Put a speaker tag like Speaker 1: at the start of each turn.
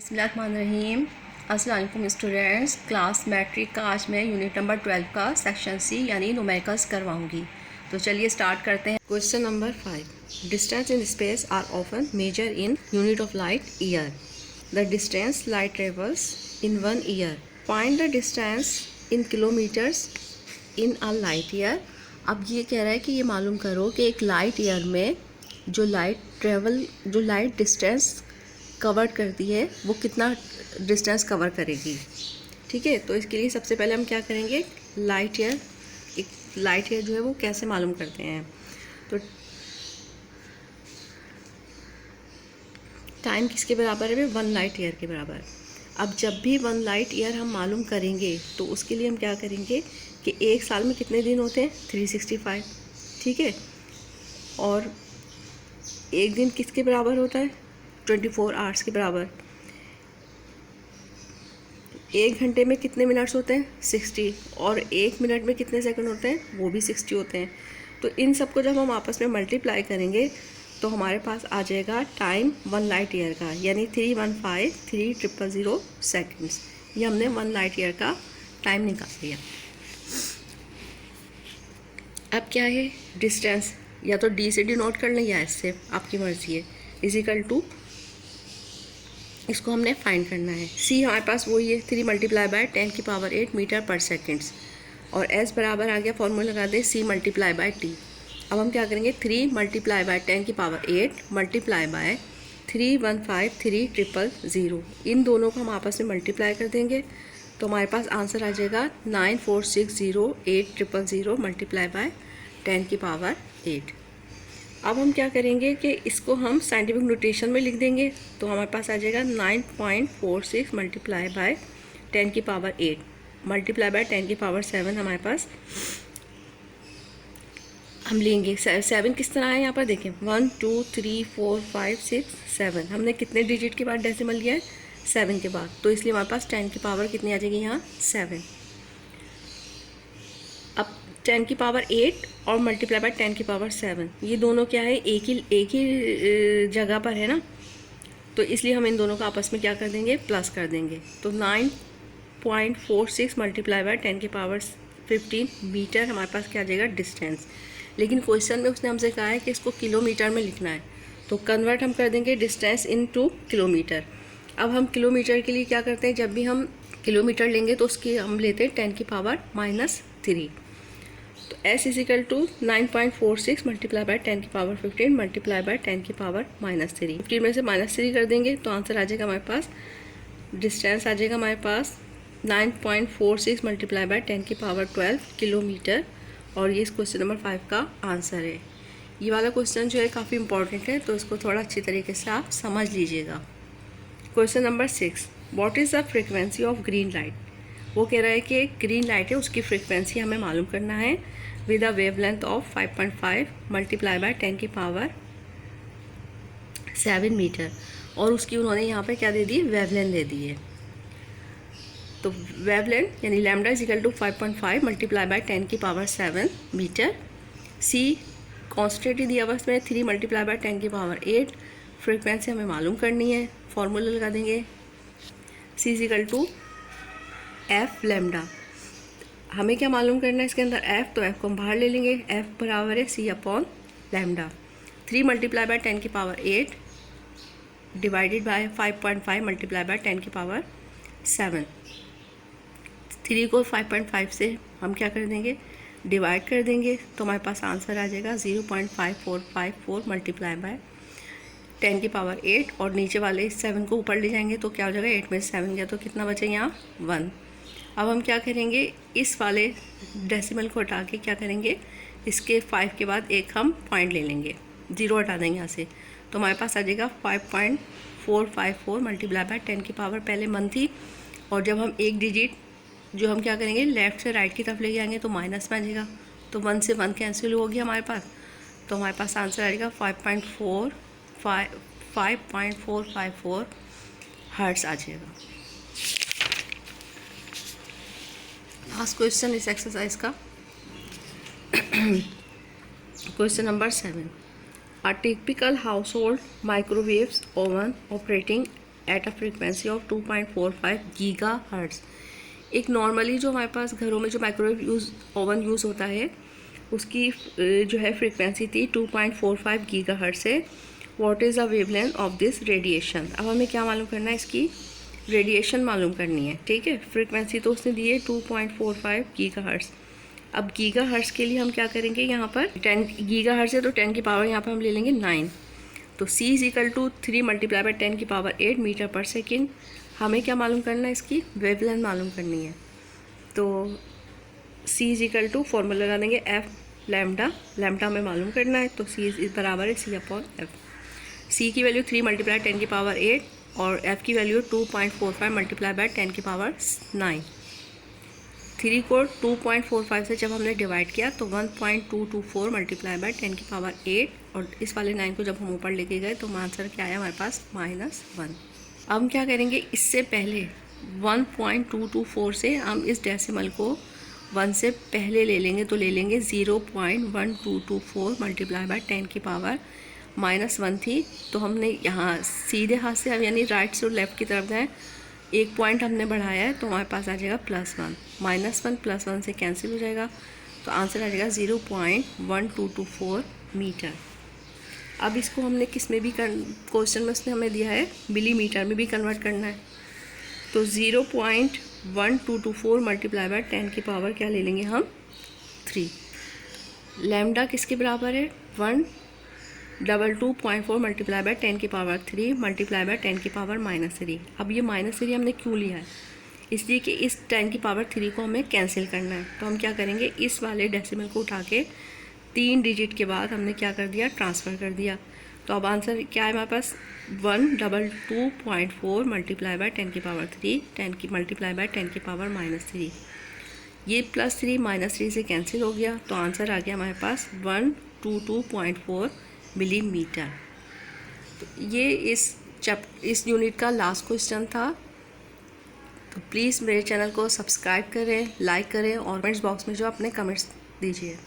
Speaker 1: बिस्मिल्लाहिर्रहमानिर्रहीम। अस्सलाम वालेकुम स्टूडेंट्स। क्लास मैट्रिक का आज मैं यूनिट नंबर 12 का सेक्शन सी यानी न्यूमेरिकल्स करवाऊंगी। तो चलिए स्टार्ट करते हैं। Question number 5, distance in space are often measure in unit of light year. The distance light travels in 1 year, find the distance in kilometres in a light year. अब ये कह रहा है कि ये मालूम करो कि एक लाइट ईयर में जो लाइट डिस्टेंस कवर करती है वो कितना डिस्टेंस कवर करेगी। ठीक है, तो इसके लिए सबसे पहले हम क्या करेंगे, एक लाइट ईयर जो है वो कैसे मालूम करते हैं। तो टाइम किसके बराबर है, 1 लाइट ईयर के बराबर। अब जब भी 1 लाइट ईयर हम मालूम करेंगे तो उसके लिए हम क्या करेंगे कि एक साल में कितने दिन होते हैं, 365। ठीक है, और एक दिन किसके बराबर होता है, 24 आवर्स के बराबर। एक घंटे में कितने मिनट्स होते हैं, 60, और एक मिनट में कितने सेकंड होते हैं, वो भी 60 होते हैं। तो इन सबको जब हम आपस में मल्टीप्लाई करेंगे तो हमारे पास आ जाएगा टाइम 1 लाइट ईयर का, यानी 315,300 सेकेंड्स। ये हमने 1 लाइट ईयर का टाइम निकाल लिया। अब क्या है, डिस्टेंस या तो डी से डिनोट कर लें या एस से, आपकी मर्जी है। इजिकल टू इसको हमने फाइंड करना है। सी हमारे पास वही है, 3 × 10⁸ मीटर पर सेकेंड्स, और एस बराबर आ गया, फॉर्मूला लगा दें, सी × टी। अब हम क्या करेंगे, 3 × 10⁸ मल्टीप्लाई बाय 315,300। इन दोनों को हम आपस में मल्टीप्लाई कर देंगे तो हमारे पास आंसर आ जाएगा 94608000 मल्टीप्लाई बाय 10⁸। अब हम क्या करेंगे कि इसको हम साइंटिफिक नोटेशन में लिख देंगे तो हमारे पास आ जाएगा 9.46 मल्टीप्लाई बाय 10⁸ मल्टीप्लाई बाय 10⁷ हमारे पास हम लेंगे। 7 किस तरह है, यहाँ पर देखें, 1 2 3 4 5 6 7। हमने कितने डिजिट के बाद डेसिमल लिया है, 7 के बाद, तो इसलिए हमारे पास 10⁸ कितनी आ जाएगी यहाँ, 7। अब 10⁸ और मल्टीप्लाई बाय 10⁷, ये दोनों क्या है, एक ही जगह पर है ना, तो इसलिए हम इन दोनों का आपस में क्या कर देंगे, प्लस कर देंगे। तो 9.46 मल्टीप्लाई बाय 10⁻15 मीटर हमारे पास क्या आ जाएगा, डिस्टेंस। लेकिन क्वेश्चन में उसने हमसे कहा है कि इसको किलोमीटर में लिखना है, तो कन्वर्ट हम कर देंगे डिस्टेंस इनटू किलोमीटर। अब हम किलोमीटर के लिए क्या करते हैं, जब भी हम किलोमीटर लेंगे तो उसकी हम लेते हैं 10⁻³ तो s = 9.46 multiply by 10⁻15 multiply by 10⁻³ 15 में से -3 कर देंगे तो आंसर आ जाएगा हमारे पास, डिस्टेंस आ जाएगा हमारे पास 9.46 मल्टीप्लाई बाय 10⁻12 किलोमीटर। और ये इस क्वेश्चन नंबर 5 का आंसर है। ये वाला क्वेश्चन जो है काफ़ी इंपॉर्टेंट है, तो इसको थोड़ा अच्छी तरीके से आप समझ लीजिएगा। Question number 6, what is the frequency of green light. वो कह रहा है कि ग्रीन लाइट है उसकी फ्रिक्वेंसी हमें मालूम करना है with a wavelength of 5.5 multiply by 10⁻7 metre, और उसकी उन्होंने यहाँ पे क्या दे दी, वेवलेंथ दे दी है। तो वेवलेंथ यानी lambda = 5.5 multiply by 10⁻7 metre. C constant ही दिया हुआ इसमें 3 मल्टीप्लाई बाय 10⁸। फ्रिक्वेंसी हमें मालूम करनी है, फॉर्मूला लगा देंगे, सी = एफ लैम्डा। हमें क्या मालूम करना है इसके अंदर, एफ, तो एफ को हम बाहर ले लेंगे, एफ बराबर है C/लैम्डा। 3 multiply by 10⁸ divided by 5.5 multiply by 10⁻7। 3 को 5.5 से हम क्या कर देंगे, डिवाइड कर देंगे तो हमारे पास आंसर आ जाएगा 0.5454 मल्टीप्लाई बाय 10⁸। और नीचे वाले 7 को ऊपर ले जाएंगे तो क्या हो जाएगा, 8 में से 7 गया तो कितना बचे यहाँ, 1। अब हम क्या करेंगे, इस वाले डेसिमल को हटा के क्या करेंगे, इसके 5 के बाद एक हम पॉइंट ले लेंगे, 0 हटा देंगे यहाँ से, तो हमारे पास आ जाएगा 5.454 मल्टीप्लाई बाय 10⁻, पहले 1 थी, और जब हम एक डिजिट जो हम क्या करेंगे लेफ़्ट से राइट की तरफ ले जाएंगे तो माइनस में आ जाएगा, तो 1 से 1 कैंसिल हो गया हमारे पास, तो हमारे पास आंसर आएगा 5.454 हर्ट्ज़ आ जाएगा। लास्ट क्वेश्चन इस एक्सरसाइज का, question number 7, A typical household microwave oven operating at a frequency of 2.45 gigahertz. एक नॉर्मली जो हमारे पास घरों में जो माइक्रोवेव ओवन यूज़ होता है उसकी जो है फ्रीक्वेंसी थी 2.45 गीगाहर्ट्ज़ से। What is the wavelength of this radiation. अब हमें क्या मालूम करना है, इसकी रेडिएशन मालूम करनी है। ठीक है, फ्रीक्वेंसी तो उसने दी है 2.45 गीगाहर्ट्ज़। अब गीगाहर्ट्ज़ के लिए हम क्या करेंगे, यहाँ पर 10 गीगाहर्ट्ज़ है तो 10 की पावर यहाँ पर हम ले लेंगे 9। तो C is equal to 3 multiply by 10 की पावर 8 मीटर पर सेकेंड। हमें क्या मालूम करना है, इसकी वेवलेंथ मालूम करनी है। तो C is equal to formula लगा देंगे F लैम्डा, लैम्डा हमें मालूम करना है तो C बराबर है C अपॉन F। C की वैल्यू 3 मल्टीप्लाई 10 की पावर 8 और F की वैल्यू 2.45 मल्टीप्लाई बाई 10 की पावर 9। 3 को 2.45 से जब हमने डिवाइड किया तो 1.224 मल्टीप्लाई बाई 10 की पावर 8 और इस वाले 9 को जब हम ऊपर लेके गए तो आंसर क्या आया हमारे पास -1। अब हम क्या करेंगे, इससे पहले 1.224 से हम इस डेसिमल को 1 से पहले ले लेंगे तो ले लेंगे 0.1224 मल्टीप्लाई बाई 10 की पावर -1 थी। तो हमने यहाँ सीधे हाथ से हम यानी राइट से लेफ़्ट की तरफ गए, एक पॉइंट हमने बढ़ाया है तो हमारे पास आ जाएगा +1। -1 +1 से कैंसिल हो जाएगा तो आंसर आ जाएगा 0.1224 मीटर। अब इसको हमने किस में भी क्वेश्चन में उसने हमें दिया है मिलीमीटर में भी कन्वर्ट करना है। तो 0.1224 मल्टीप्लाई बाय 10 की पावर क्या ले लेंगे हम 3। लैम्डा किसके बराबर है 122.4 मल्टीप्लाई बाय 10 की पावर 3 मल्टीप्लाई बाय 10 की पावर -3। अब ये -3 हमने क्यों लिया है, इसलिए कि इस 10 की पावर 3 को हमें कैंसिल करना है। तो हम क्या करेंगे, इस वाले डेसिमल को उठा के 3 डिजिट के बाद हमने क्या कर दिया, ट्रांसफ़र कर दिया। तो अब आंसर क्या है हमारे पास 122.4 मल्टीप्लाई बाय 10 की पावर 3 10 की मल्टीप्लाई बाय 10 की पावर -3। ये +3 -3 से कैंसिल हो गया तो आंसर आ गया हमारे पास 122.4 मिलीमीटर। तो ये इस यूनिट का लास्ट क्वेश्चन था। तो प्लीज़ मेरे चैनल को सब्सक्राइब करें, लाइक करें और कमेंट्स बॉक्स में जो अपने कमेंट्स दीजिए।